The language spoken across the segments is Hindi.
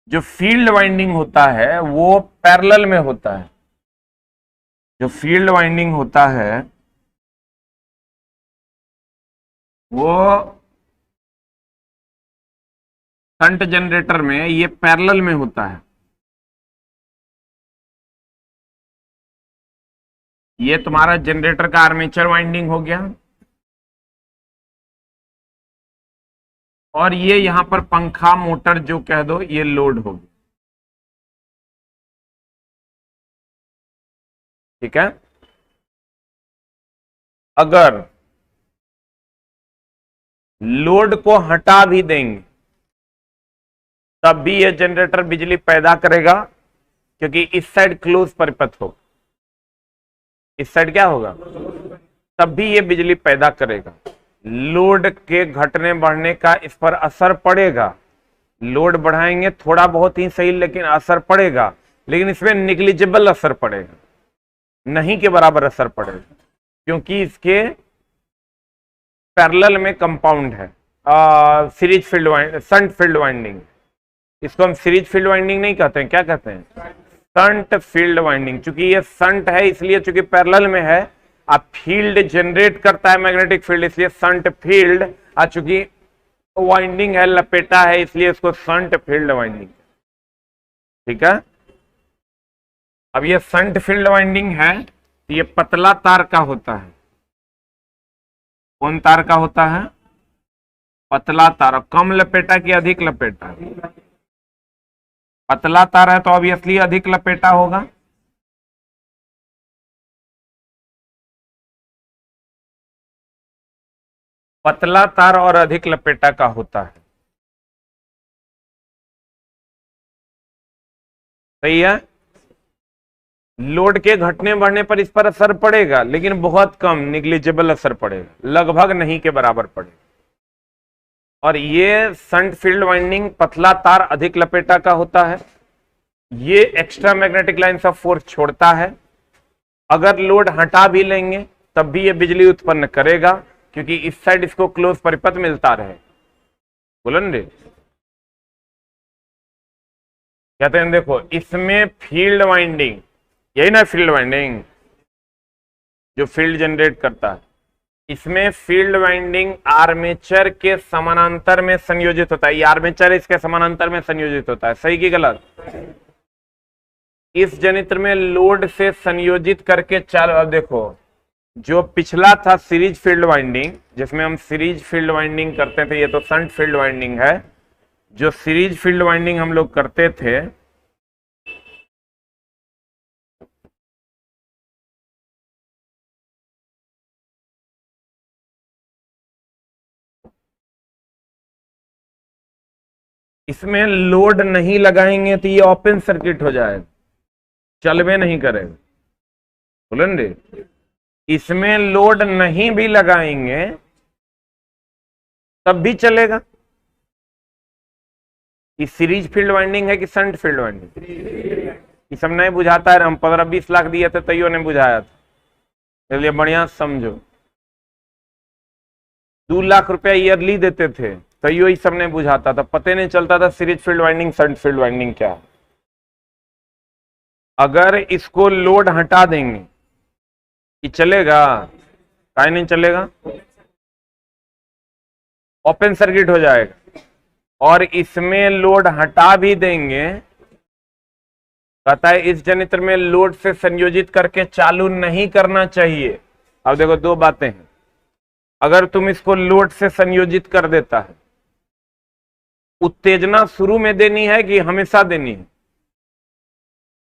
जो फील्ड वाइंडिंग होता है वो पैरेलल में होता है। जो फील्ड वाइंडिंग होता है वो शंट जनरेटर में ये पैरेलल में होता है। ये तुम्हारा जनरेटर का आर्मेचर वाइंडिंग हो गया, और ये यहां पर पंखा मोटर जो कह दो ये लोड हो गया। ठीक है। अगर लोड को हटा भी देंगे तब भी ये जनरेटर बिजली पैदा करेगा, क्योंकि इस साइड क्लोज परिपथ होगा। इस साइड क्या होगा, तब भी ये बिजली पैदा करेगा। लोड के घटने बढ़ने का इस पर असर पड़ेगा। लोड बढ़ाएंगे थोड़ा बहुत ही सही, लेकिन असर पड़ेगा, लेकिन इसमें निग्लिजिबल असर पड़ेगा, नहीं के बराबर असर पड़ेगा, क्योंकि इसके पैरेलल में कंपाउंड है series field winding, shunt field winding. इसको हम सीरीज फील्ड वाइंडिंग नहीं कहते हैं, क्या कहते हैं, शंट फील्ड वाइंडिंग। चूंकि ये शंट है इसलिए, चूंकि पैरेलल में है, अब फील्ड जनरेट करता है मैग्नेटिक फील्ड, इसलिए शंट फील्ड। चूंकि वाइंडिंग है, लपेटा है, इसलिए इसको शंट फील्ड वाइंडिंग। ठीक है। अब ये शंट फील्ड वाइंडिंग है, ये पतला तार का होता है। कौन तार का होता है, पतला तार। कम लपेटा कि अधिक लपेटा, पतला तार है तो ऑब्वियसली अधिक लपेटा होगा। पतला तार और अधिक लपेटा का होता है। सही है। लोड के घटने बढ़ने पर इस पर असर पड़ेगा, लेकिन बहुत कम, निग्लिजिबल असर पड़ेगा, लगभग नहीं के बराबर पड़ेगा। और ये शंट फील्ड वाइंडिंग पतला तार अधिक लपेटा का होता है। ये extra magnetic lines of force छोड़ता है। अगर लोड हटा भी लेंगे तब भी ये बिजली उत्पन्न करेगा, क्योंकि इस साइड इसको क्लोज परिपथ मिलता रहे। बोलो ना रे, कहते हैं देखो इसमें फील्ड वाइंडिंग, यही ना फील्ड वाइंडिंग जो फील्ड जनरेट करता है, इसमें फील्ड वाइंडिंग आर्मेचर के समानांतर में संयोजित होता है। ये आर्मेचर इसके समानांतर में संयोजित होता है। सही की गलत, इस जनित्र में लोड से संयोजित करके चालू। अब देखो जो पिछला था सीरीज फील्ड वाइंडिंग, जिसमें हम सीरीज फील्ड वाइंडिंग करते थे, ये तो शंट फील्ड वाइंडिंग है। जो सीरीज फील्ड वाइंडिंग हम लोग करते थे, इसमें लोड नहीं लगाएंगे तो ये ओपन सर्किट हो जाएगा, चलवे नहीं करेगा। बोलो रे, इसमें लोड नहीं भी लगाएंगे तब भी चलेगा। ये सीरीज फील्ड वाइंडिंग है कि शंट फील्ड वाइंडिंग, ये सब नहीं बुझाता है। हम 15-20 लाख दिए थे तैयो ने बुझाया था, इसलिए बढ़िया समझो। 2 लाख रुपया ईयरली देते थे तैयो ही सब नहीं बुझाता था, पते नहीं चलता था series field winding shunt field winding क्या है। अगर इसको लोड हटा देंगे कि चलेगा, काहे नहीं चलेगा, ओपन सर्किट हो जाएगा। और इसमें लोड हटा भी देंगे, कहता है इस जनित्र में लोड से संयोजित करके चालू नहीं करना चाहिए। अब देखो दो बातें हैं, अगर तुम इसको लोड से संयोजित कर देता है, उत्तेजना शुरू में देनी है कि हमेशा देनी है।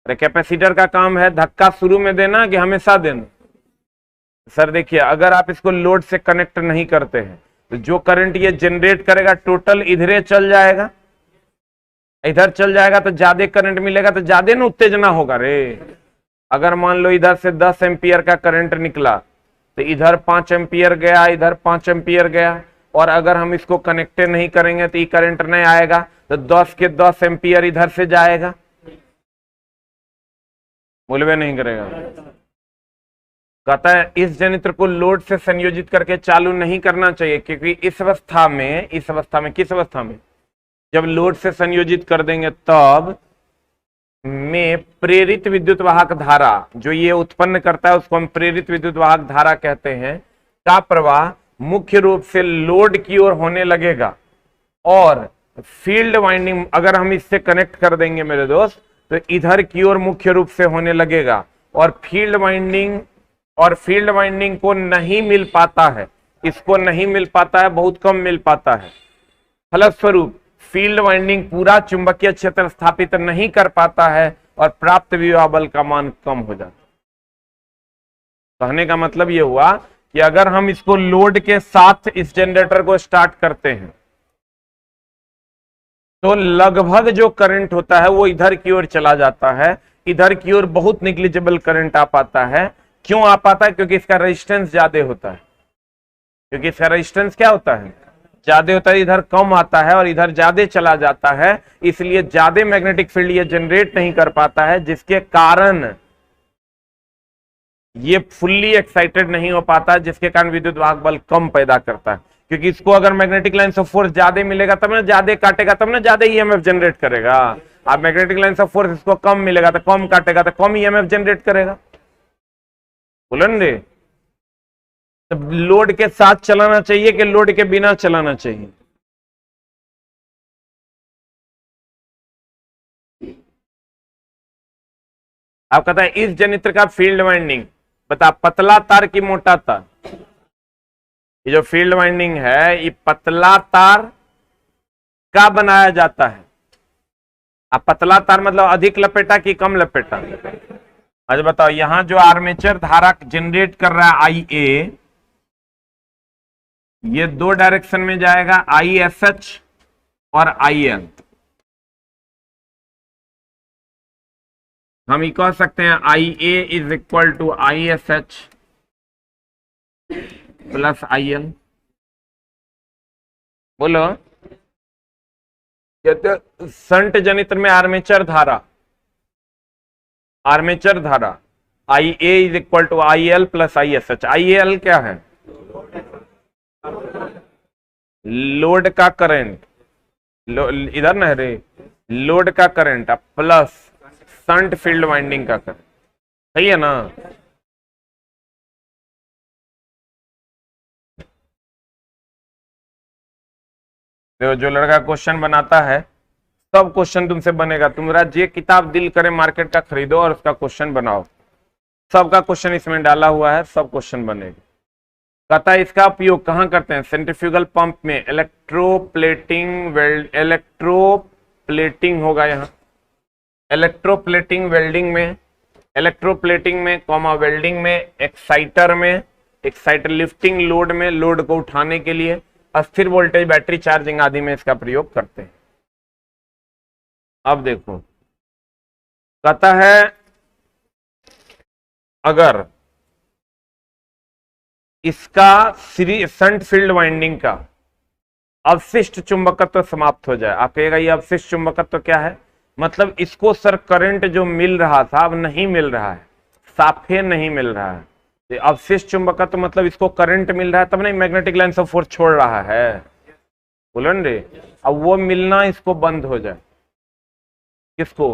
अरे कैपेसिटर का काम है धक्का शुरू में देना कि हमेशा देना। सर देखिए, अगर आप इसको लोड से कनेक्ट नहीं करते हैं तो जो करंट ये जनरेट करेगा टोटल इधरे चल जाएगा, इधर चल जाएगा तो ज्यादा करंट मिलेगा, तो ज्यादा ना उत्तेजना होगा रे। अगर मान लो इधर से 10 एम्पियर का करंट निकला तो इधर 5 एम्पियर गया, इधर 5 एम्पियर गया, और अगर हम इसको कनेक्ट नहीं करेंगे तो ये करंट नहीं आएगा, तो 10 के 10 एम्पियर इधर से जाएगा, बोलवे नहीं करेगा। कहता है इस जनित्र को लोड से संयोजित करके चालू नहीं करना चाहिए, क्योंकि इस अवस्था में किस अवस्था में, जब लोड से संयोजित कर देंगे तब में प्रेरित विद्युत वाहक धारा जो ये उत्पन्न करता है उसको हम प्रेरित विद्युत वाहक धारा कहते हैं, का प्रवाह मुख्य रूप से लोड की ओर होने लगेगा और फील्ड वाइंडिंग अगर हम इससे कनेक्ट कर देंगे मेरे दोस्त तो इधर की ओर मुख्य रूप से होने लगेगा और फील्ड वाइंडिंग को नहीं मिल पाता है, इसको नहीं मिल पाता है, बहुत कम मिल पाता है। फलस्वरूप फील्ड वाइंडिंग पूरा चुंबकीय क्षेत्र स्थापित नहीं कर पाता है और प्राप्त विभव बल का मान कम हो जाता है। कहने का मतलब यह हुआ कि अगर हम इसको लोड के साथ इस जनरेटर को स्टार्ट करते हैं तो लगभग जो करंट होता है वो इधर की ओर चला जाता है, इधर की ओर बहुत निग्लिजिबल करंट आ पाता है। क्यों आ पाता है? क्योंकि इसका रेजिस्टेंस ज्यादा होता है, क्योंकि इसका रेजिस्टेंस क्या होता है? ज्यादा होता है, इधर कम आता है और इधर ज्यादा चला जाता है, इसलिए ज्यादा मैग्नेटिक फील्ड ये जनरेट नहीं कर पाता है, जिसके कारण ये फुल्ली एक्साइटेड नहीं हो पाता, जिसके कारण विद्युत वाहक बल कम पैदा करता है। क्योंकि इसको अगर मैग्नेटिक लाइन्स ऑफ फोर्स ज्यादा मिलेगा तब ना ज्यादा काटेगा, तब ना ज्यादा ईएमएफ जनरेट करेगा। अब मैग्नेटिक लाइन्स ऑफ फोर्स इसको कम मिलेगा तो कम काटेगा तो कम ईएमएफ जनरेट करेगा। बोलन रे, तो लोड के साथ चलाना चाहिए कि लोड के बिना चलाना चाहिए? आप कहता है इस जनित्र का फील्ड वाइंडिंग बता, पतला तार की मोटा तार? ये जो फील्ड वाइंडिंग है ये पतला तार का बनाया जाता है। अब पतला तार मतलब अधिक लपेटा कि कम लपेटा? अच्छा बताओ, यहां जो आर्मेचर धारा जनरेट कर रहा है IA, ये दो डायरेक्शन में जाएगा, ISH और IL। हम ये कह सकते हैं IA is equal to ISH plus IL। बोलो, संट जनित्र में आर्मेचर धारा IA is equal to IL plus ISH। IL क्या है? लोड का करंट, इधर ना रे, लोड का current plus shunt field winding का करंट, सही है ना? देखो, जो लड़का क्वेश्चन बनाता है सब क्वेश्चन तुमसे बनेगा। तुम्हारा जे किताब दिल करे मार्केट का खरीदो और उसका क्वेश्चन बनाओ, सबका क्वेश्चन इसमें डाला हुआ है, सब क्वेश्चन बनेगा। कहता है इसका उपयोग कहाँ करते हैं? सेंट्रीफ्यूगल पंप में इलेक्ट्रोप्लेटिंग होगा, यहाँ इलेक्ट्रोप्लेटिंग वेल्डिंग में कॉमा वेल्डिंग में, एक्साइटर लिफ्टिंग लोड में, लोड को उठाने के लिए, अस्थिर वोल्टेज बैटरी चार्जिंग आदि में इसका प्रयोग करते हैं। अब देखो, कहता है अगर इसका शंट फील्ड वाइंडिंग का अवशिष्ट चुंबकत्व समाप्त हो जाए। आप कहेगा ये अवशिष्ट चुंबकत्व क्या है? मतलब इसको सर करंट जो मिल रहा था अब नहीं मिल रहा है, साफे नहीं मिल रहा है। अवशिष्ट चुंबकत्व मतलब इसको करंट मिल रहा है तब नहीं मैग्नेटिक लाइन ऑफ फोर्स छोड़ रहा है, बोलन रे। अब वो मिलना इसको बंद हो जाए, किसको?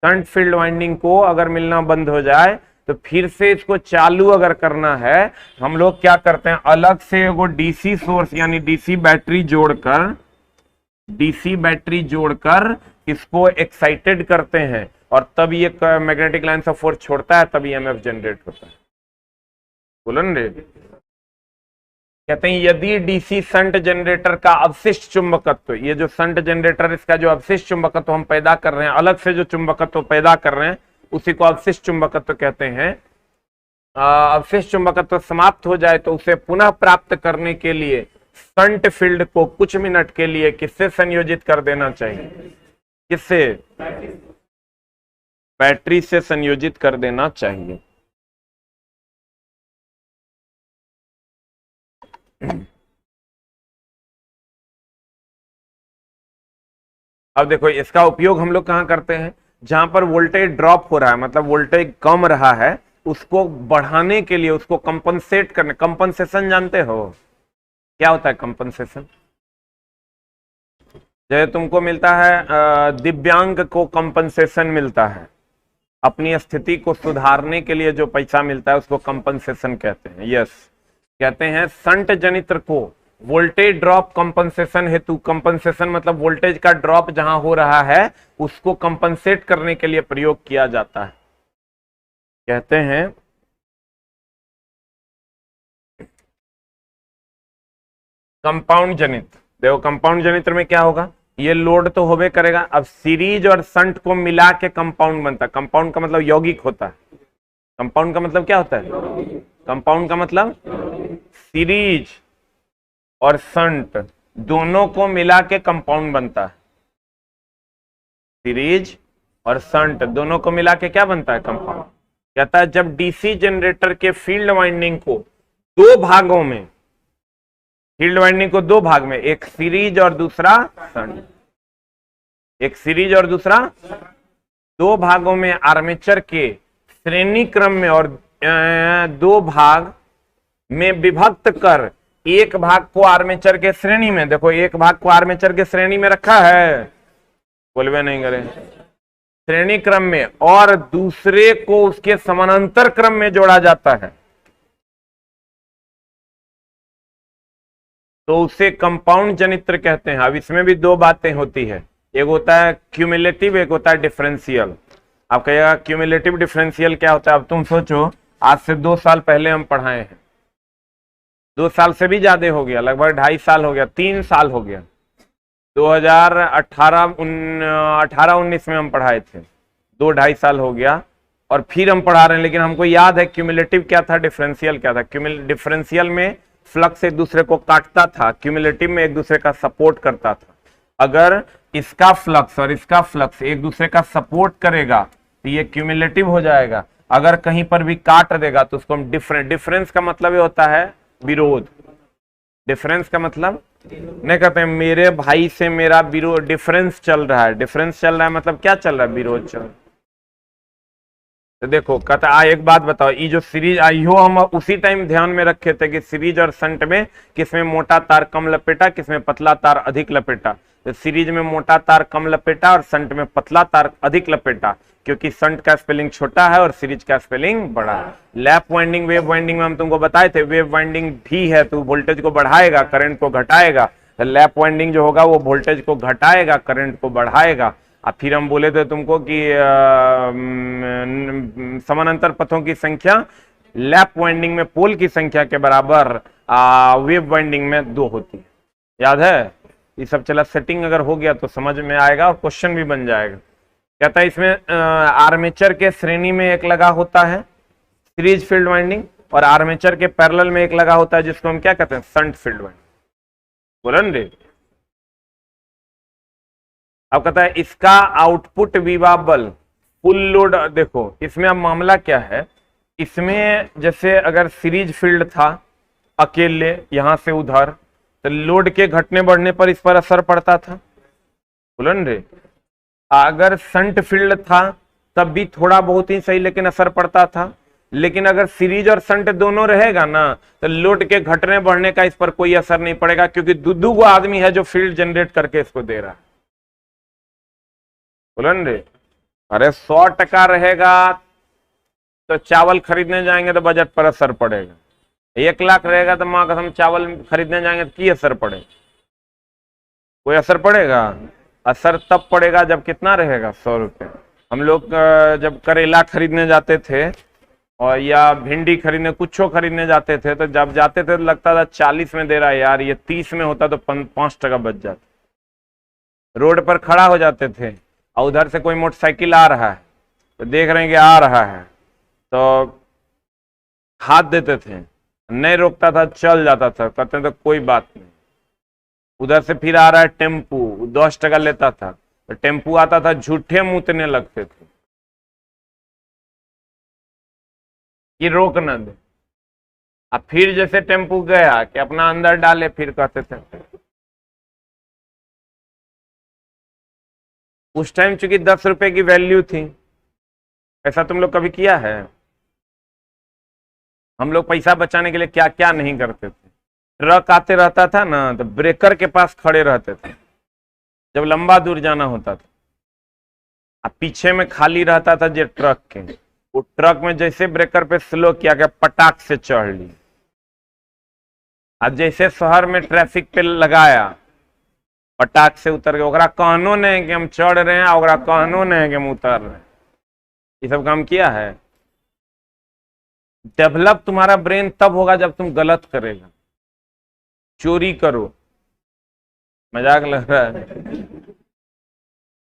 शंट फील्ड वाइंडिंग को अगर मिलना बंद हो जाए तो फिर से इसको चालू अगर करना है, हम लोग क्या करते हैं, अलग से वो डीसी सोर्स यानी डीसी बैटरी जोड़कर इसको एक्साइटेड करते हैं और तब ये मैग्नेटिक लाइन ऑफ फोर्स छोड़ता है, तब ईएमएफ जनरेट होता है। बोलन रे, कहते हैं यदि डीसी शंट जनरेटर का अवशिष्ट चुंबकत्व, ये जो शंट जनरेटर इसका जो अवशिष्ट चुंबकत्व हम पैदा कर रहे हैं, अलग से जो चुंबकत्व पैदा कर रहे हैं उसी को अवशिष्ट चुंबकत्व कहते हैं। अवशिष्ट चुंबकत्व समाप्त हो जाए तो उसे पुनः प्राप्त करने के लिए शंट फील्ड को कुछ मिनट के लिए किससे संयोजित कर देना चाहिए? किससे? बैटरी से संयोजित कर देना चाहिए। अब देखो, इसका उपयोग हम लोग कहां करते हैं? जहां पर वोल्टेज ड्रॉप हो रहा है, मतलब वोल्टेज कम रहा है, उसको बढ़ाने के लिए, उसको कंपनसेट करने। कंपनसेशन जानते हो क्या होता है? कंपनसेशन जैसे तुमको मिलता है दिव्यांग को कंपनसेशन मिलता है, अपनी स्थिति को सुधारने के लिए जो पैसा मिलता है उसको कंपनसेशन कहते हैं। यस, कहते हैं संट जनित्र को वोल्टेज ड्रॉप कंपनसेशन हेतु, कंपनसेशन मतलब वोल्टेज का ड्रॉप जहां हो रहा है उसको कंपनसेट करने के लिए प्रयोग किया जाता है। कहते हैं कंपाउंड जनित्र। देखो कंपाउंड जनित्र में क्या होगा, ये लोड तो होबे करेगा, अब सीरीज और संट को मिला के कंपाउंड बनता है। कंपाउंड का मतलब यौगिक होता है। कंपाउंड का मतलब क्या होता है? कंपाउंड का मतलब सीरीज और संट दोनों को मिला के कंपाउंड बनता है। सीरीज और संट दोनों को मिला के क्या बनता है? कंपाउंड। कहता है जब डीसी जनरेटर के फील्ड वाइंडिंग को दो भागों में, फील्ड वाइंडिंग को दो भाग में, एक सीरीज और दूसरा संट, एक सीरीज और दूसरा, दो भागों में आर्मेचर के श्रेणी क्रम में और दो भाग में विभक्त कर एक भाग को आर्मेचर के श्रेणी में, देखो एक भाग को आर्मेचर के श्रेणी में रखा है, बोलवे नहीं करे, श्रेणी क्रम में, और दूसरे को उसके समानांतर क्रम में जोड़ा जाता है तो उसे कंपाउंड जनित्र कहते हैं। अब इसमें भी दो बातें होती है, एक होता है क्यूमुलेटिव, एक होता है डिफरेंशियल। आप कहिएगा क्यूमुलेटिव डिफरेंशियल क्या होता है? अब तुम सोचो, आज से 2 साल पहले हम पढ़ाए हैं, 2 साल से भी ज्यादा हो गया, लगभग 2.5 साल हो गया, 3 साल हो गया, 2018-19 में हम पढ़ाए थे, 2-2.5 साल हो गया और फिर हम पढ़ा रहे हैं। लेकिन हमको याद है क्यूमुलेटिव क्या था, डिफरेंशियल क्या था। डिफरेंशियल में फ्लक्स एक दूसरे को काटता था, क्यूमुलेटिव में एक दूसरे का सपोर्ट करता था। अगर इसका फ्लक्स और इसका फ्लक्स एक दूसरे का सपोर्ट करेगा तो ये क्यूमुलेटिव हो जाएगा, अगर कहीं पर भी काट देगा तो उसको हम डिफरेंस का मतलब ये होता है विरोध। डिफरेंस का मतलब नहीं कहते हैं मेरे भाई से मेरा विरोध, डिफरेंस चल रहा है, डिफरेंस चल रहा है मतलब क्या चल रहा है? विरोध चल रहा है। तो देखो कहता एक बात बताओ, ये जो सीरीज आई हो, हम उसी टाइम ध्यान में रखे थे कि सीरीज और संट में किसमें मोटा तार कम लपेटा, किसमें पतला तार अधिक लपेटा। तो सीरीज में मोटा तार कम लपेटा और संट में पतला तार अधिक लपेटा, क्योंकि संट का स्पेलिंग छोटा है और सीरीज का स्पेलिंग बड़ा है। लैप वाइंडिंग, वेव वाइंडिंग में हम तुमको बताए थे, वेव वाइंडिंग भी है तो वोल्टेज को बढ़ाएगा, करंट को घटाएगा। तो लैप वाइंडिंग जो होगा वो वोल्टेज को घटाएगा, करंट को बढ़ाएगा। अब फिर हम बोले थे तुमको कि समानांतर पथों की संख्या लैप वाइंडिंग में पोल की संख्या के बराबर वेव वाइंडिंग में 2 होती है। याद है? ये सब चला, सेटिंग अगर हो गया तो समझ में आएगा और क्वेश्चन भी बन जाएगा। कहता है इसमें आर्मेचर के श्रेणी में एक लगा होता है सीरीज फील्ड वाइंडिंग, और आर्मेचर के पैरेलल में एक लगा होता है जिसको हम क्या कहते हैं? Shunt field winding. बोलन रे। अब कहता है इसका आउटपुट विभव बल फुल लोड। देखो इसमें अब मामला क्या है, इसमें जैसे अगर सीरीज फील्ड था अकेले यहां से उधर, तो लोड के घटने बढ़ने पर इस पर असर पड़ता था। बोलन रे। अगर शंट फील्ड था तब भी थोड़ा बहुत ही सही लेकिन असर पड़ता था। लेकिन अगर सीरीज और शंट दोनों रहेगा ना तो लोड के घटने बढ़ने का इस पर कोई असर नहीं पड़ेगा, क्योंकि दो गो आदमी है जो फील्ड जनरेट करके इसको दे रहा है। बोलन रे। अरे 100% रहेगा तो चावल खरीदने जाएंगे तो बजट पर असर पड़ेगा, 1 लाख रहेगा तो माँ कसम चावल खरीदने जाएंगे तो की असर पड़ेगा? कोई असर पड़ेगा? असर तब पड़ेगा जब कितना रहेगा? 100 रुपये। हम लोग जब करेला खरीदने जाते थे और या भिंडी खरीदने, कुछ खरीदने जाते थे, तो जब जाते थे तो लगता था 40 में दे रहा है यार, ये 30 में होता तो 5% बच जाता। रोड पर खड़ा हो जाते थे और उधर से कोई मोटरसाइकिल आ रहा है तो देख रहे हैं कि आ रहा है तो हाथ देते थे, नहीं रोकता था, चल जाता था, कहते तो कोई बात नहीं। उधर से फिर आ रहा है टेम्पू, 10% लेता था, तो टेम्पू आता था, झूठे मुतने लगते थे कि रोक न दे। अब फिर जैसे टेम्पू गया कि अपना अंदर डाले, फिर कहते थे। उस टाइम चूंकि 10 रुपए की वैल्यू थी। ऐसा तुम लोग कभी किया है? हम लोग पैसा बचाने के लिए क्या क्या नहीं करते थे। ट्रक आते रहता था ना तो ब्रेकर के पास खड़े रहते थे, जब लंबा दूर जाना होता था, अब पीछे में खाली रहता था जो ट्रक के, वो ट्रक में जैसे ब्रेकर पे स्लो किया गया, पटाख से चढ़ ली। आज जैसे शहर में ट्रैफिक पे लगाया, पटाख से उतर गए। ओकरा कहनो नहीं कि हम चढ़ रहे हैं, ओकरा कहनो नहीं कि हम उतर रहे हैं। ये सब काम किया है। डेवलप तुम्हारा ब्रेन तब होगा जब तुम गलत करेगा। चोरी करो, मजाक लग रहा है,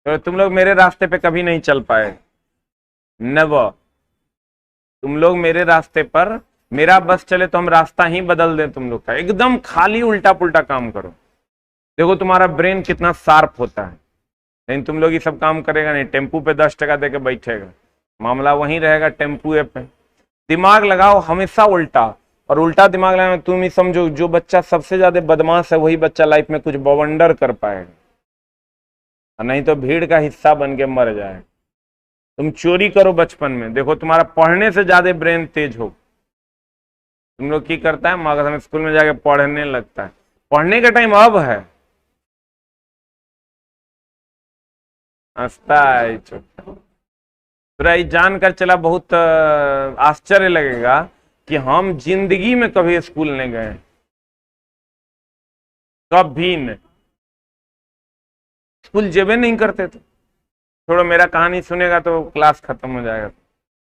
तो तुम लोग मेरे रास्ते पे कभी नहीं चल पाए, नेवर। तुम लोग मेरे रास्ते पर, मेरा बस चले तो हम रास्ता ही बदल दें तुम लोग का। एकदम खाली उल्टा पुल्टा काम करो, देखो तुम्हारा ब्रेन कितना शार्प होता है। लेकिन तुम लोग ये सब काम करेगा नहीं, टेम्पू पे 10 टका दे के बैठेगा, मामला वहीं रहेगा टेम्पू पे। दिमाग लगाओ हमेशा उल्टा, और उल्टा दिमाग लगाओ। तुम ही समझो, जो बच्चा सबसे ज्यादा बदमाश है वही बच्चा लाइफ में कुछ बवंडर कर पाएगा, और नहीं तो भीड़ का हिस्सा बन के मर जाए। तुम चोरी करो बचपन में, देखो तुम्हारा पढ़ने से ज्यादा ब्रेन तेज हो। तुम लोग की करता है, मगध स्कूल में जाके पढ़ने लगता है। पढ़ने का टाइम अब है, हंसता है छोटा। पूरा ये जानकर चला, बहुत आश्चर्य लगेगा कि हम जिंदगी में कभी स्कूल नहीं गए, कभी नहीं, स्कूल जेबे नहीं करते थे। थोड़ा मेरा कहानी सुनेगा तो क्लास खत्म हो जाएगा।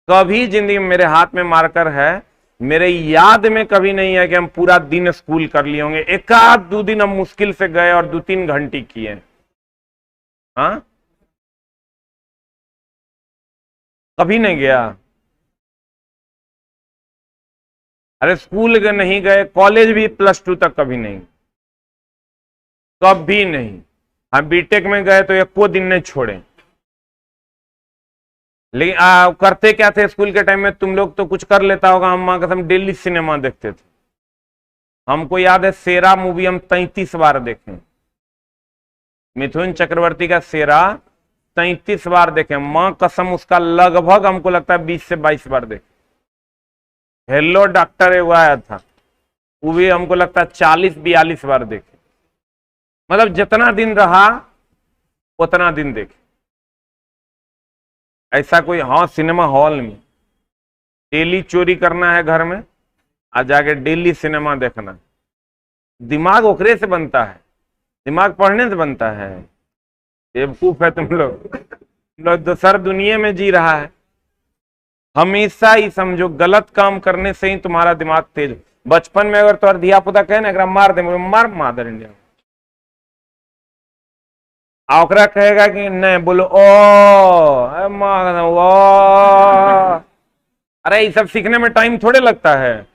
कभी जिंदगी में, मेरे हाथ में मार्कर है, मेरे याद में कभी नहीं है कि हम पूरा दिन स्कूल कर लिए होंगे। एक आध 2 दिन हम मुश्किल से गए और 2-3 घंटे किए। हाँ, कभी नहीं गया। अरे स्कूल नहीं गए, कॉलेज भी +2 तक कभी नहीं, कभी नहीं। हम बीटेक में गए तो 1 दिन नहीं छोड़े। लेकिन करते क्या थे स्कूल के टाइम में, तुम लोग तो कुछ कर लेता होगा, हम कसम डेली सिनेमा देखते थे। हमको याद है शेरा मूवी हम 33 बार देखे, मिथुन चक्रवर्ती का शेरा 33 बार देखे, मां कसम। उसका लगभग हमको लगता है 20 से 22 बार देखे। हेलो डॉक्टर एगो आया था, वो भी हमको लगता है 40-42 बार देखे। मतलब जितना दिन रहा उतना दिन देखे। ऐसा कोई, हाँ सिनेमा हॉल में डेली चोरी करना है घर में, आ जाके डेली सिनेमा देखना। दिमाग ओकरे से बनता है, दिमाग पढ़ने से बनता है। बेवकूफ है तुम लोग, दूसर दुनिया में जी रहा है। हमेशा ही समझो गलत काम करने से ही तुम्हारा दिमाग तेज। बचपन में अगर तुम्हारा धिया पुता कहे ना मार दे, मार मादर इंडिया, ओकरा कहेगा कि नहीं, बोलो ओ अरे ये सब सीखने में टाइम थोड़े लगता है।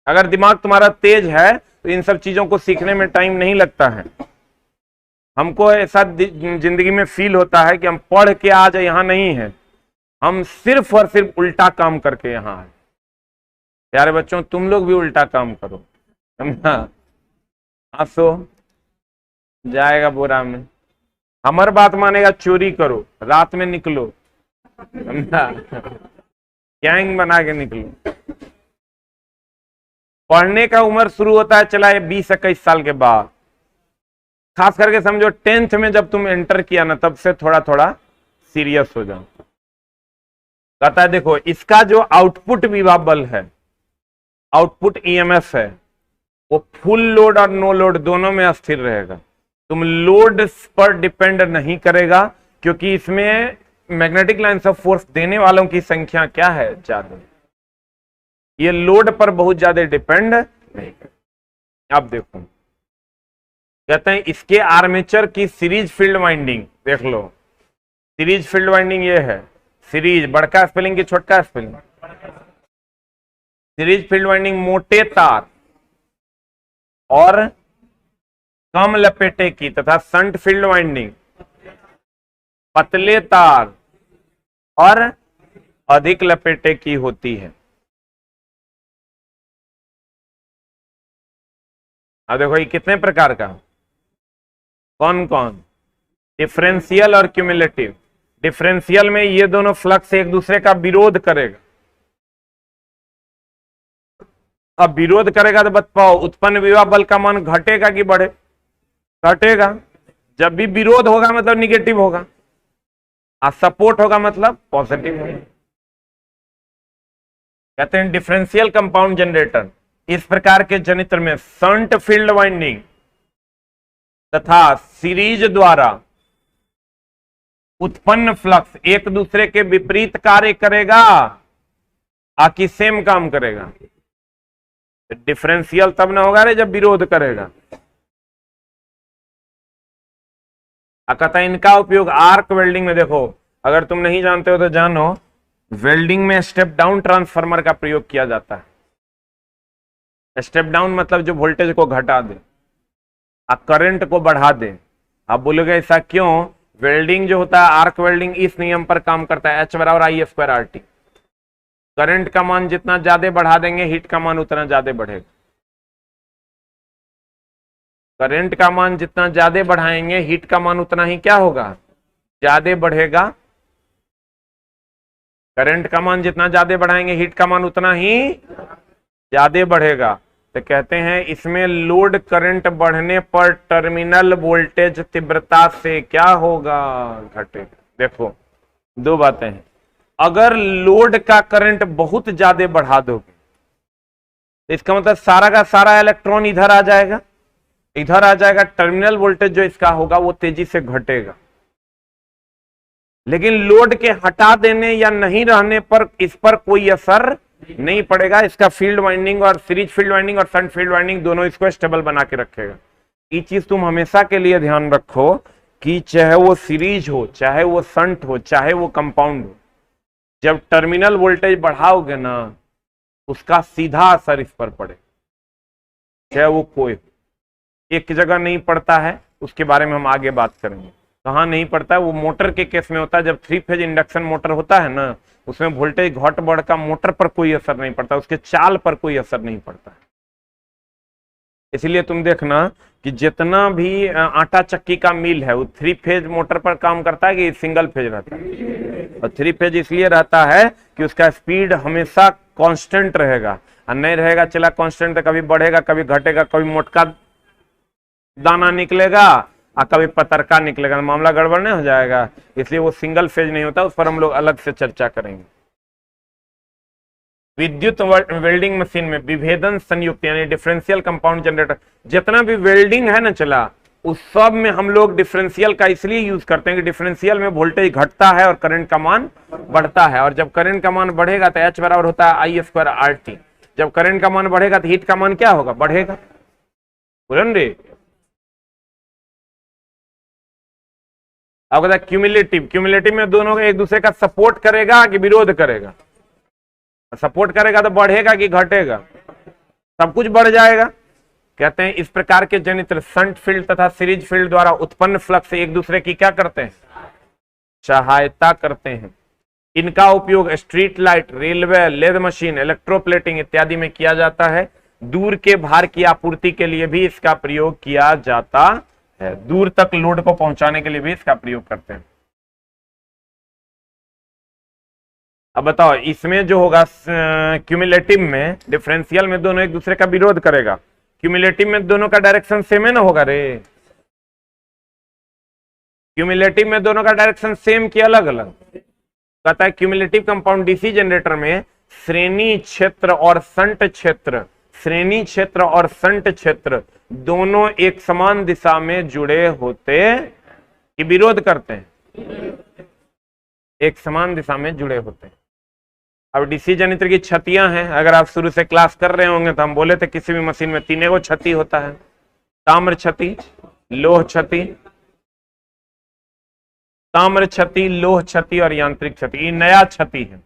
अगर दिमाग तुम्हारा तेज है तो इन सब चीजों को सीखने में टाइम नहीं लगता है। हमको ऐसा जिंदगी में फील होता है कि हम पढ़ के आज यहां नहीं है, हम सिर्फ और सिर्फ उल्टा काम करके यहां है। प्यारे बच्चों, तुम लोग भी उल्टा काम करो, समझा? हंसो जाएगा बोरा में। हमार बात मानेगा, चोरी करो, रात में निकलो, समझा? गैंग बना के निकलो। पढ़ने का उम्र शुरू होता है चला 20-21 साल के बाद। खास करके समझो 10th में जब तुम एंटर किया ना, तब से थोड़ा थोड़ा सीरियस हो जाओ। कहता है देखो, इसका जो आउटपुट विभव बल है, आउटपुट ईएमएफ है, वो फुल लोड और नो लोड दोनों में स्थिर रहेगा। तुम लोड पर डिपेंड नहीं करेगा, क्योंकि इसमें मैग्नेटिक लाइंस ऑफ फोर्स देने वालों की संख्या क्या है, ज्यादा। ये लोड पर बहुत ज्यादा डिपेंड नहीं करेगा। अब देखो, कहते हैं इसके आर्मेचर की सीरीज फील्ड वाइंडिंग देख लो। सीरीज फील्ड वाइंडिंग ये है, सीरीज बड़का स्पेलिंग की छोटका स्पेलिंग, सीरीज फील्ड वाइंडिंग मोटे तार और कम लपेटे की, तथा शंट फील्ड वाइंडिंग पतले तार और अधिक लपेटे की होती है। अब देखो ये कितने प्रकार का, कौन कौन? डिफरेंशियल और क्यूमुलेटिव। डिफरेंशियल में ये दोनों फ्लक्स एक दूसरे का विरोध करेगा। अब विरोध करेगा तो बताओ उत्पन्न विभव बल का मान घटेगा कि बढ़े? घटेगा। जब भी विरोध होगा मतलब निगेटिव होगा, और सपोर्ट होगा मतलब पॉजिटिव होगा। कहते हैं डिफरेंशियल कंपाउंड जनरेटर, इस प्रकार के जनित्र में शंट फील्ड वाइंडिंग तथा सीरीज द्वारा उत्पन्न फ्लक्स एक दूसरे के विपरीत कार्य करेगा आकि सेम काम करेगा। डिफरेंशियल तब ना होगा रे जब विरोध करेगा। कहता है इनका उपयोग आर्क वेल्डिंग में, देखो अगर तुम नहीं जानते हो तो जानो, वेल्डिंग में स्टेप डाउन ट्रांसफार्मर का प्रयोग किया जाता है। स्टेप डाउन मतलब जो वोल्टेज को घटा दे और करंट को बढ़ा दे। आप बोलोगे ऐसा क्यों? वेल्डिंग जो होता है, आर्क वेल्डिंग, इस नियम पर काम करता है, H बराबर I² RT। करंट का मान जितना ज्यादा बढ़ा देंगे हीट का मान उतना ज्यादा बढ़ेगा। करंट का मान जितना ज्यादा बढ़ाएंगे हीट का मान उतना ही क्या होगा? ज्यादा बढ़ेगा। करंट का मान जितना ज्यादा बढ़ाएंगे हीट का मान उतना ही ज्यादा बढ़ेगा। तो कहते हैं इसमें लोड करंट बढ़ने पर टर्मिनल वोल्टेज तीव्रता से क्या होगा? घटेगा। देखो दो बातें हैं, अगर लोड का करंट बहुत ज्यादा बढ़ा दोगे तो इसका मतलब सारा का सारा इलेक्ट्रॉन इधर आ जाएगा, इधर आ जाएगा, टर्मिनल वोल्टेज जो इसका होगा वो तेजी से घटेगा। लेकिन लोड के हटा देने या नहीं रहने पर इस पर कोई असर नहीं पड़ेगा। इसका फील्ड वाइंडिंग और सीरीज फील्ड वाइंडिंग और शंट फील्ड वाइंडिंग दोनों इसको स्टेबल बना के रखेगा। ये चीज तुम हमेशा के लिए ध्यान रखो कि चाहे वो सीरीज हो, चाहे वो शंट हो, चाहे वो कंपाउंड हो, जब टर्मिनल वोल्टेज बढ़ाओगे ना उसका सीधा असर इस पर पड़े, चाहे वो कोई। एक जगह नहीं पड़ता है, उसके बारे में हम आगे बात करेंगे। कहाँ नहीं पड़ता है? वो मोटर के केस में होता है। जब 3 फेज इंडक्शन मोटर होता है ना, उसमें वोल्टेज घट बढ़ का मोटर पर कोई असर नहीं पड़ता, उसके चाल पर कोई असर नहीं पड़ता। इसलिए तुम देखना कि जितना भी आटा चक्की का मिल है वो 3 फेज मोटर पर काम करता है कि सिंगल फेज रहता है। और 3 फेज इसलिए रहता है कि उसका स्पीड हमेशा कांस्टेंट रहेगा, और नहीं रहेगा चला कांस्टेंट तो कभी बढ़ेगा कभी घटेगा, कभी मोटका दाना निकलेगा और कभी पतरका निकलेगा, मामला गड़बड़ नहीं हो जाएगा। इसलिए वो सिंगल फेज नहीं होता, उस पर हम लोग अलग से चर्चा करेंगे। विद्युत वेल्डिंग मशीन में विभेदन संयुक्त यानी डिफरेंशियल कंपाउंड जनरेटर, जितना भी वेल्डिंग है ना चला, उस सब में हम लोग डिफरेंशियल का इसलिए यूज करते हैं कि डिफरेंशियल में वोल्टेज घटता है और करंट का मान बढ़ता है। और जब करंट का मान बढ़ेगा तो H बराबर होता है I² RT। जब करंट का मान बढ़ेगा तो हीट का मान क्या होगा? बढ़ेगा। बोलन अब क्यूमुलेटिव, क्यूमुलेटिव में दोनों एक दूसरे का सपोर्ट करेगा कि विरोध करेगा? सपोर्ट करेगा तो बढ़ेगा कि घटेगा? सब कुछ बढ़ जाएगा। कहते हैं इस प्रकार के जनित्र शंट फील्ड तथा सीरीज फील्ड द्वारा उत्पन्न फ्लक्स एक दूसरे की क्या करते हैं? सहायता करते हैं। इनका उपयोग street light, railway, lathe machine, electroplating इत्यादि में किया जाता है। दूर के भार की आपूर्ति के लिए भी इसका प्रयोग किया जाता है। दूर तक लोड को पहुंचाने के लिए भी इसका प्रयोग करते हैं। अब बताओ इसमें जो होगा क्यूमुलेटिव में, डिफरेंशियल में दोनों एक दूसरे का विरोध करेगा, क्यूमुलेटिव में दोनों का डायरेक्शन सेम है ना होगा रे? क्यूमुलेटिव में दोनों का डायरेक्शन सेम कि अलग अलग? कहता है क्यूमुलेटिव कंपाउंड डीसी जनरेटर में श्रेणी क्षेत्र और शंट क्षेत्र, श्रेणी क्षेत्र और शंट क्षेत्र दोनों एक समान दिशा में जुड़े होते कि विरोध करते हैं? एक समान दिशा में जुड़े होते हैं। अब डीसी जनित्र की छतियां हैं, अगर आप शुरू से क्लास कर रहे होंगे तो हम बोले थे किसी भी मशीन में 3 छती होता है, ताम्र छती, लोह छती, ताम्र छती, लोह छती और यांत्रिक छती। ये नया छती है।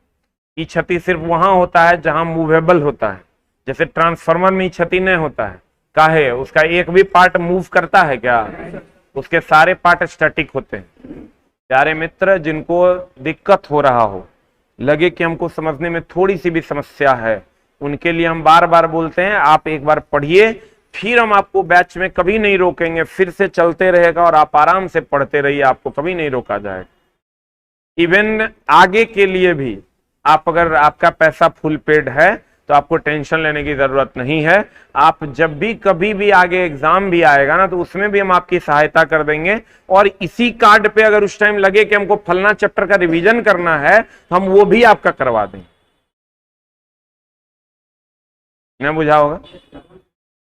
ये छती सिर्फ वहां होता है जहां मूवेबल होता है, जैसे ट्रांसफार्मर में छती नहीं होता है। काहे? उसका एक भी पार्ट मूव करता है क्या? उसके सारे पार्ट स्टैटिक होते हैं। प्यारे मित्र, जिनको दिक्कत हो रहा हो, लगे कि हमको समझने में थोड़ी सी भी समस्या है, उनके लिए हम बार बार बोलते हैं आप एक बार पढ़िए, फिर हम आपको बैच में कभी नहीं रोकेंगे, फिर से चलते रहेगा और आप आराम से पढ़ते रहिए, आपको कभी नहीं रोका जाएगा। इवन आगे के लिए भी आप, अगर आपका पैसा फुल पेड है तो आपको टेंशन लेने की जरूरत नहीं है। आप जब भी कभी भी आगे एग्जाम भी आएगा ना, तो उसमें भी हम आपकी सहायता कर देंगे। और इसी कार्ड पे अगर उस टाइम लगे कि हमको फलना चैप्टर का रिवीजन करना है, तो हम वो भी आपका करवा देंगे। नहीं बुझा होगा?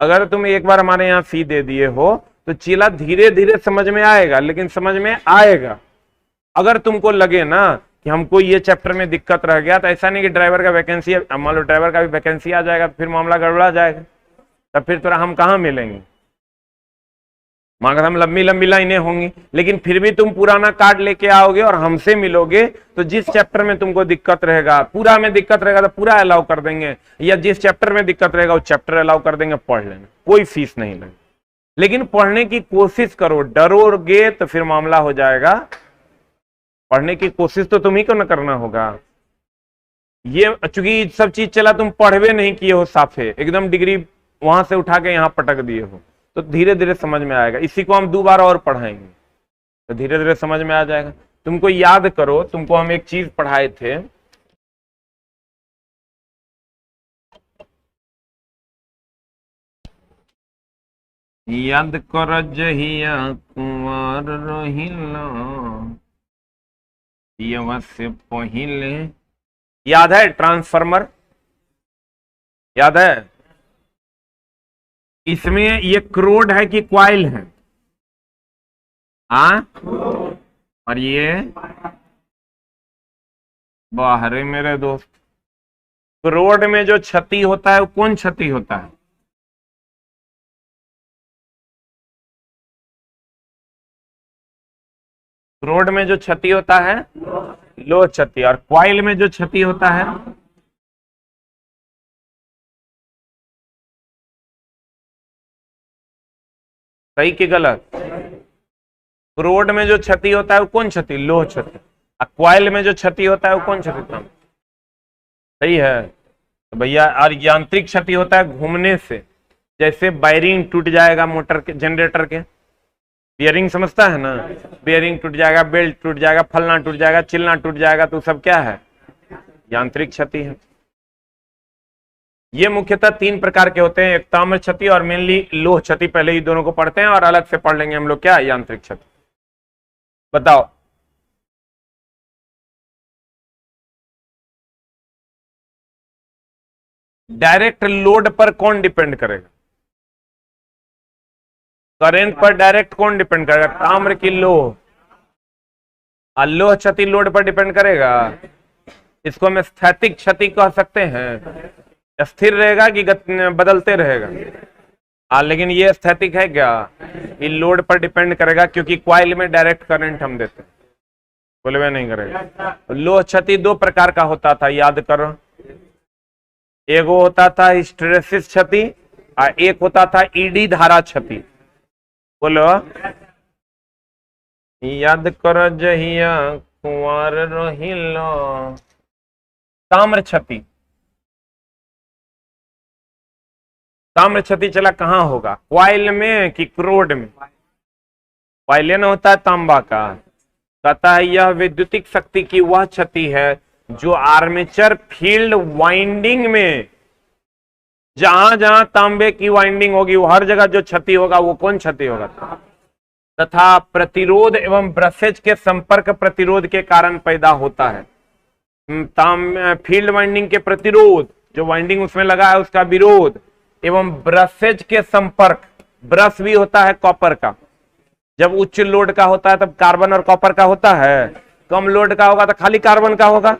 अगर तुम एक बार हमारे यहाँ फी दे दिए हो तो चीला धीरे धीरे समझ में आएगा, लेकिन समझ में आएगा। अगर तुमको लगे ना कि हमको ये चैप्टर में दिक्कत रह गया, तो ऐसा नहीं कि ड्राइवर का वैकेंसी, मान लो ड्राइवर का भी वैकेंसी आ जाएगा तो फिर मामला गड़बड़ा जाएगा, तब फिर थोड़ा हम कहाँ मिलेंगे, मगर हम लंबी लंबी लाइनें होंगी। लेकिन फिर भी तुम पुराना कार्ड लेके आओगे और हमसे मिलोगे, तो जिस चैप्टर में तुमको दिक्कत रहेगा, पूरा में दिक्कत रहेगा तो पूरा अलाउ कर देंगे, या जिस चैप्टर में दिक्कत रहेगा वो चैप्टर अलाउ कर देंगे, पढ़ लेना, कोई फीस नहीं लगे। लेकिन पढ़ने की कोशिश करो, डरोगे तो फिर मामला हो जाएगा। पढ़ने की कोशिश तो तुम्ही को न करना होगा। ये चूंकि सब चीज चला, तुम पढ़वे नहीं किए हो, साफे एकदम डिग्री वहां से उठा के यहां पटक दिए हो, तो धीरे धीरे समझ में आएगा। इसी को हम 2 बार और पढ़ाएंगे तो धीरे धीरे समझ में आ जाएगा। तुमको याद करो, तुमको हम एक चीज पढ़ाए थे, याद कर जहिया कुंवर रहिला से पहले, याद है ट्रांसफार्मर? याद है? इसमें ये क्रोड है कि क्वाइल है? हाँ, और ये बाहर मेरे दोस्त, क्रोड में जो क्षति होता है वो कौन क्षति होता है? क्रोड में जो क्षति होता है लोह क्षति, और क्वाइल में जो क्षति होता है सही कि गलत? क्रोड में जो क्षति होता है वो कौन क्षति? लोह क्षति। और क्वाइल में जो क्षति होता है वो कौन क्षति? सही है तो भैया। और यांत्रिक क्षति होता है घूमने से, जैसे बैरिंग टूट जाएगा मोटर के, जनरेटर के, बियरिंग समझता है ना, बियरिंग टूट जाएगा, बेल्ट टूट जाएगा, फलना टूट जाएगा, चिलना टूट जाएगा, तो सब क्या है? यांत्रिक क्षति है। ये मुख्यतः 3 प्रकार के होते हैं, एक ताम्र क्षति और मेनली लोह क्षति। पहले ही दोनों को पढ़ते हैं और अलग से पढ़ लेंगे हम लोग क्या यांत्रिक क्षति। बताओ, डायरेक्ट लोड पर कौन डिपेंड करेगा? करंट पर डायरेक्ट कौन डिपेंड करेगा? ताम्र की लोह। और लोह क्षति लोड पर डिपेंड करेगा। इसको हम स्थैतिक क्षति कह सकते हैं। स्थिर रहेगा कि बदलते रहेगा? लेकिन ये स्थैतिक है क्या? ये लोड पर डिपेंड करेगा, क्योंकि क्वाइल में डायरेक्ट करंट हम देते हैं, बोले नहीं करेगा। लोह क्षति 2 प्रकार का होता था, याद करो। एक होता था हिस्टेरेसिस क्षति और एक होता था ईडी धारा क्षति। बोलो, याद कर जहिया कुंवर रहिला। ताम्र क्षति, ताम्र क्षति चला कहां होगा? क्वाइल में कि क्रोड में? क्वाइल न होता है तांबा का। कहता है यह विद्युतिक शक्ति की वह क्षति है जो आर्मेचर फील्ड वाइंडिंग में, जहां जहां तांबे की वाइंडिंग होगी वो हर जगह जो क्षति होगा वो कौन क्षति होगा? तथा प्रतिरोध एवं ब्रशेज के संपर्क प्रतिरोध के कारण पैदा होता है। फील्ड वाइंडिंग के प्रतिरोध, जो वाइंडिंग उसमें लगा है उसका विरोध, एवं ब्रशेज के संपर्क। ब्रश भी होता है कॉपर का। जब उच्च लोड का होता है तब कार्बन और कॉपर का होता है, कम लोड का होगा तो खाली कार्बन का होगा।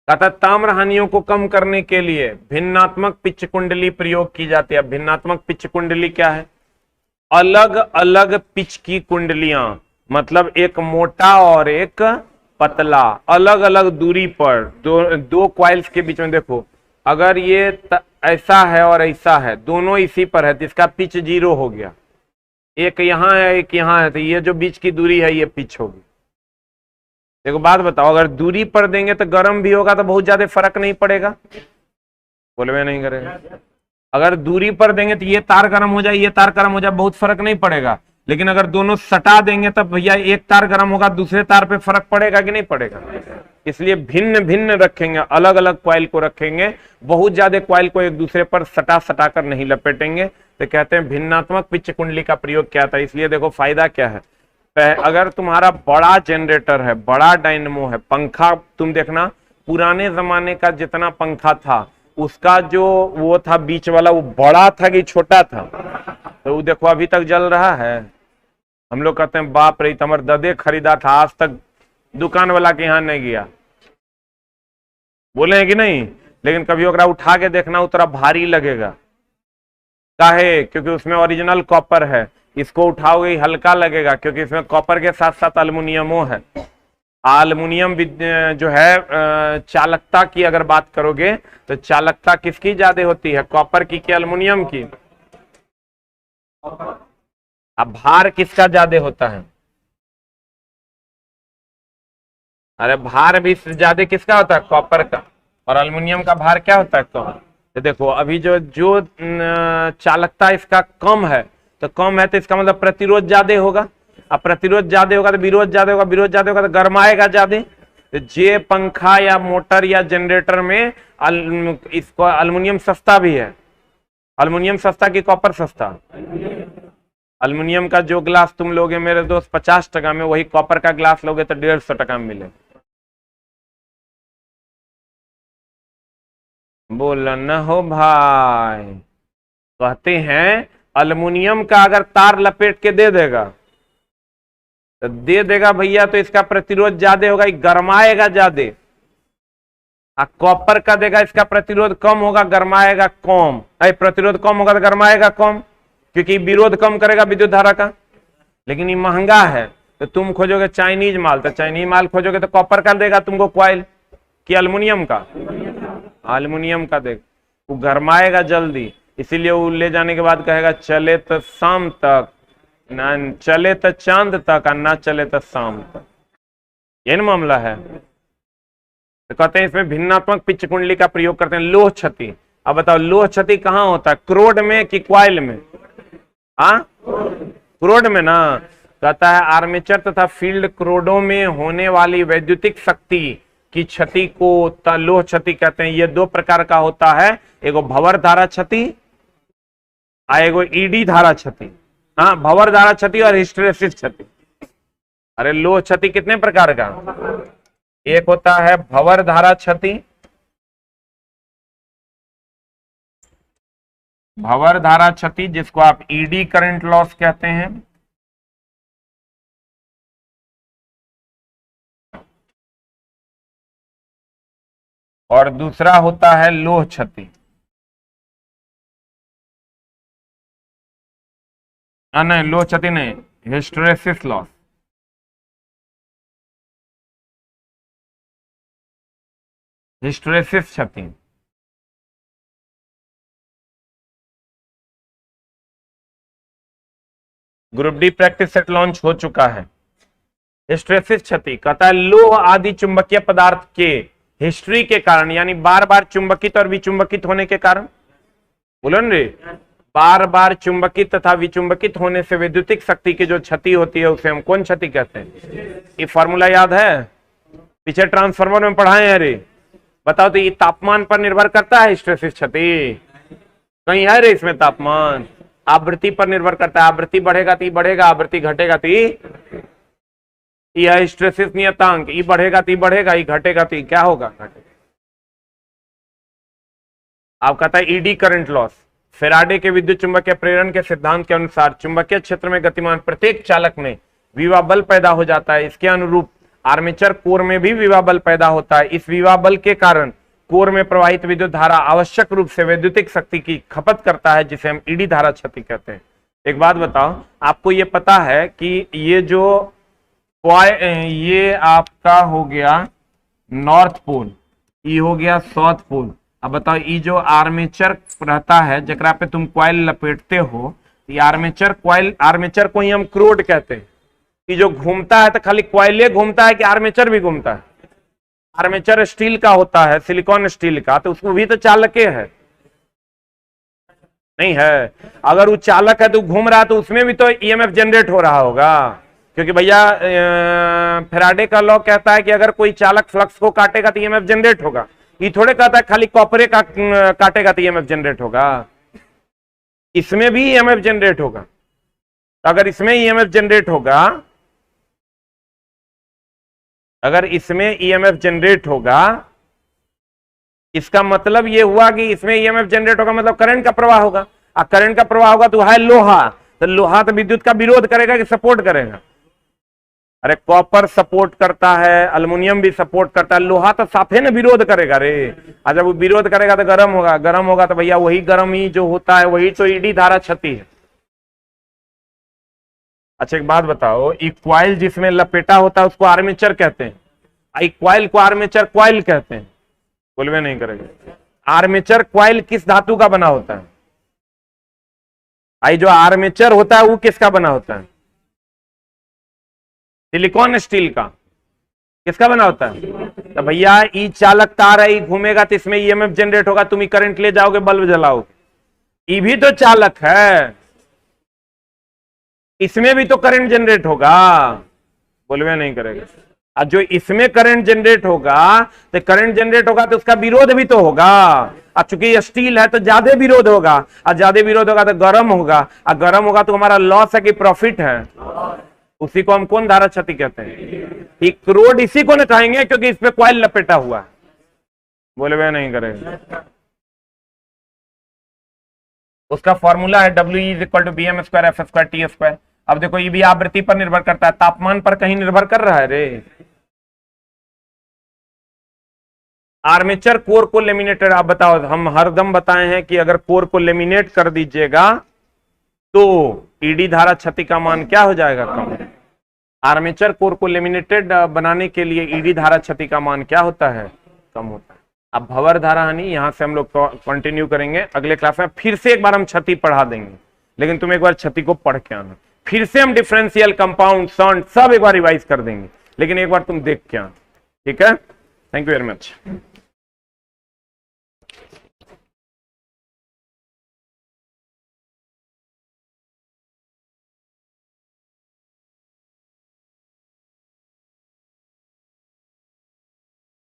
कहता ताम्र हानियों को कम करने के लिए भिन्नात्मक पिच कुंडली प्रयोग की जाती है। भिन्नात्मक पिच कुंडली क्या है? अलग अलग पिच की कुंडलियां, मतलब एक मोटा और एक पतला, अलग अलग दूरी पर दो क्वाइल्स के बीच में। देखो, अगर ये ऐसा है और ऐसा है, दोनों इसी पर है, तो इसका पिच 0 हो गया। एक यहाँ है एक यहाँ है, तो ये जो बीच की दूरी है ये पिच होगी। देखो बात बताओ, अगर दूरी पर देंगे तो गर्म भी होगा तो बहुत ज्यादा फर्क नहीं पड़ेगा, बोलवे नहीं करेगा। अगर दूरी पर देंगे तो ये तार गर्म हो जाए, ये तार गर्म हो जाए, बहुत फर्क नहीं पड़ेगा। लेकिन अगर दोनों सटा देंगे तब भैया एक तार गर्म होगा, दूसरे तार पे फर्क पड़ेगा कि नहीं पड़ेगा। इसलिए भिन्न भिन्न रखेंगे, अलग अलग कॉइल को रखेंगे, बहुत ज्यादा कॉइल को एक दूसरे पर सटा सटा कर नहीं लपेटेंगे। तो कहते हैं भिन्नात्मक पिच कुंडली का प्रयोग क्या था। इसलिए देखो फायदा क्या है, अगर तुम्हारा बड़ा जनरेटर है, बड़ा डायनेमो है, पंखा तुम देखना पुराने जमाने का जितना पंखा था उसका जो वो था बीच वाला, वो बड़ा था कि छोटा था, तो वो देखो अभी तक जल रहा है। हम लोग कहते हैं बाप रे तमर ददे खरीदा था, आज तक दुकान वाला के यहाँ नहीं गया, बोले हैं कि नहीं। लेकिन कभी ओकरा उठा के देखना उतना भारी लगेगा, काहे? क्योंकि उसमें ओरिजिनल कॉपर है। इसको उठाओगे हल्का लगेगा क्योंकि इसमें कॉपर के साथ साथ अल्युमिनियमो है। एल्युमिनियम जो है चालकता की अगर बात करोगे तो चालकता किसकी ज्यादा होती है, कॉपर की कि एल्युमिनियम की? अब भार किसका ज्यादा होता है? अरे भार भी ज्यादा किसका होता है, कॉपर का। और एल्युमिनियम का भार क्या होता है, कम। तो देखो अभी जो चालकता इसका कम है, तो कम है तो इसका मतलब प्रतिरोध ज्यादा होगा। अब प्रतिरोध ज्यादा होगा तो विरोध ज्यादा होगा, विरोध ज्यादा होगा तो गर्माएगा ज्यादा। तो जे पंखा या मोटर या जनरेटर में इसको एल्युमिनियम सस्ता भी है। एल्युमिनियम सस्ता कि कॉपर सस्ता? एल्युमिनियम का जो ग्लास तुम लोगे मेरे दोस्त 50 टका में, वही कॉपर का ग्लास लोगे तो 150 टका में मिले। बोल न हो भाई। कहते हैं एल्युमिनियम का अगर तार लपेट के दे देगा तो दे देगा भैया, तो इसका प्रतिरोध ज्यादा होगा, गरमाएगा ज्यादा। कॉपर का देगा, इसका प्रतिरोध कम होगा, गरमाएगा कम। प्रतिरोध कम होगा तो गरमाएगा कम, क्योंकि विरोध कम करेगा विद्युत धारा का। लेकिन ये महंगा है, तो तुम खोजोगे चाइनीज माल, तो चाइनीज माल खोजोगे तो कॉपर का देगा तुमको कॉइल, कि एल्युमिनियम का? एल्युमिनियम का देगा, वो गरमाएगा जल्दी। इसीलिए वो ले जाने के बाद कहेगा चले तो शाम तक, ना चले तो चांद तक, और ना चले तो शाम तक। ये ना मामला है। तो कहते हैं इसमें भिन्नात्मक पिच कुंडली का प्रयोग करते हैं। लोह क्षति, अब बताओ लोह क्षति कहाँ होता है, क्रोड में कि कॉइल में? क्रोड में ना। कहता है आर्मेचर तथा फील्ड क्रोडों में होने वाली वैद्युतिक शक्ति की क्षति को लोह क्षति कहते हैं। ये दो प्रकार का होता है, एगो भंवर धारा क्षति, एगो ईडी धारा क्षति। हाँ, भंवर धारा क्षति और हिस्टैरिसीस क्षति। अरे लोह क्षति कितने प्रकार का? एक होता है भंवर धारा क्षति, भंवर धारा क्षति जिसको आप ईडी करंट लॉस कहते हैं। और दूसरा होता है लोह क्षति। नहीं, लोह क्षति नहीं, हिस्टैरिसीस लॉस। हिस्टैरिसीस क्षति। Group D practice set launch हो चुका है। हिस्टैरिसीस क्षति कहता है लोह आदि चुंबकीय पदार्थ के हिस्ट्री के कारण, यानी बार बार चुंबकित और विचुंबकित होने के कारण। बोलो न रे, बार बार चुंबकित तथा विचुंबकित होने से विद्युतिक शक्ति की जो क्षति होती है उसे हम कौन क्षति कहते हैं? ये फॉर्मूला याद है, पीछे ट्रांसफार्मर में पढ़ाए हैं रे। बताओ तो ये तापमान पर निर्भर करता है हिस्टैरिसीस क्षति? कहीं है रे इसमें तापमान? आवृत्ति पर निर्भर करता है, आवृत्ति बढ़ेगा तो बढ़ेगा, आवृत्ति घटेगा तो यह हिस्टैरिसीस नियतांक, ये बढ़ेगा तो बढ़ेगा, ये घटेगा तो क्या होगा, घटेगा। आप कहता है ईडी करंट लॉस। फैराडे के विद्युत चुंबकीय प्रेरण के सिद्धांत के अनुसार चुंबकीय क्षेत्र में गतिमान प्रत्येक चालक में विभव बल पैदा हो जाता है। इसके अनुरूप आर्मेचर कोर में भी विभव बल पैदा होता है। इस विभव बल के कारण कोर में प्रवाहित विद्युत धारा आवश्यक रूप से वैद्युतिक शक्ति की खपत करता है, जिसे हम ईडी धारा क्षति कहते हैं। एक बात बताओ, आपको ये पता है कि ये आपका हो गया नॉर्थ पोल, ये हो गया साउथ पोल। अब बताओ ये जो आर्मेचर रहता है जकरा पे तुम कॉइल लपेटते हो, ये आर्मेचर को ही हम क्रोड कहते हैं। ये जो घूमता है तो खाली कॉइल घूमता है कि आर्मेचर भी घूमता है? आर्मेचर स्टील का होता है, सिलिकॉन स्टील का, तो उसको भी तो चालके है। नहीं है। अगर वो चालक है तो घूम रहा है तो उसमें भी तो ईएमएफ जनरेट हो रहा होगा, क्योंकि भैया फैराडे का लॉ कहता है कि अगर कोई चालक फ्लक्स को काटेगा तो ईएमएफ जनरेट होगा। ये थोड़े कहता है खाली कॉपरे का काटेगा तो ईएमएफ जनरेट होगा, इसमें भी ईएमएफ जनरेट होगा। अगर इसमें ईएमएफ जनरेट होगा, अगर इसमें ईएमएफ जनरेट होगा, इसका मतलब ये हुआ कि इसमें ईएमएफ जनरेट होगा, मतलब करंट का प्रवाह होगा। और करंट का प्रवाह होगा तो है लोहा, तो लोहा तो विद्युत का विरोध करेगा कि सपोर्ट करेगा? अरे कॉपर सपोर्ट करता है, अल्युमिनियम भी सपोर्ट करता है, लोहा तो साफे ना विरोध करेगा रे। और जब वो विरोध करेगा तो गर्म होगा, गर्म होगा तो भैया वही गर्म ही जो होता है वही तो ईडी धारा क्षति है। अच्छा एक बात बताओ, एक क्वाइल जिसमें लपेटा होता है उसको आर्मेचर कहते हैं, एक क्वाइल को आर्मेचर क्वाइल कहते हैं, बोलवे नहीं करेंगे। आर्मेचर क्वाइल किस धातु का बना होता है? आई जो आर्मेचर होता है वो किसका बना होता है? सिलिकॉन स्टील का। किसका बना होता है? तो भैया ई चालक तार है, घूमेगा तो इसमें ईएमएफ जनरेट होगा, तुम करंट ले जाओगे, बल्ब जलाओगे, ये भी तो चालक है, इसमें भी तो करंट जनरेट होगा, बोलवे नहीं करेगा। और जो इसमें करंट जनरेट होगा तो करंट जनरेट होगा तो उसका विरोध भी तो होगा, और चूंकि ये स्टील है तो ज्यादा विरोध होगा, और ज्यादा विरोध होगा तो गर्म होगा, और गर्म होगा तो हमारा लॉस है कि प्रॉफिट है? उसी को हम कौन धारा क्षति कहते हैं? एक करोड़ इसी को न कहेंगे क्योंकि इस पे कॉइल लपेटा हुआ है, बोले वे नहीं करेंगे। उसका फॉर्मूला है W=BM²F²T²। अब देखो ये भी आवृत्ति पर निर्भर करता है, तापमान पर कहीं निर्भर कर रहा है रे। आर्मेचर कोर को लेमिनेटेड, आप बताओ, हम हरदम बताए हैं कि अगर कोर को लेमिनेट कर दीजिएगा तो ईडी धारा क्षति का मान क्या हो जाएगा? कम। आर्मेचर कोर को लेमिनेटेड बनाने के लिए ईडी धारा क्षति का मान क्या होता है? कम होता है। अब भंवर धारा हानि यहां से हम लोग कंटिन्यू करेंगे अगले क्लास में, फिर से एक बार हम क्षति पढ़ा देंगे, लेकिन तुम एक बार क्षति को पढ़ के आना, फिर से हम डिफरेंशियल, कंपाउंड, शंट सब एक बार रिवाइज कर देंगे, लेकिन एक बार तुम देख के आना, ठीक है? Thank you very much.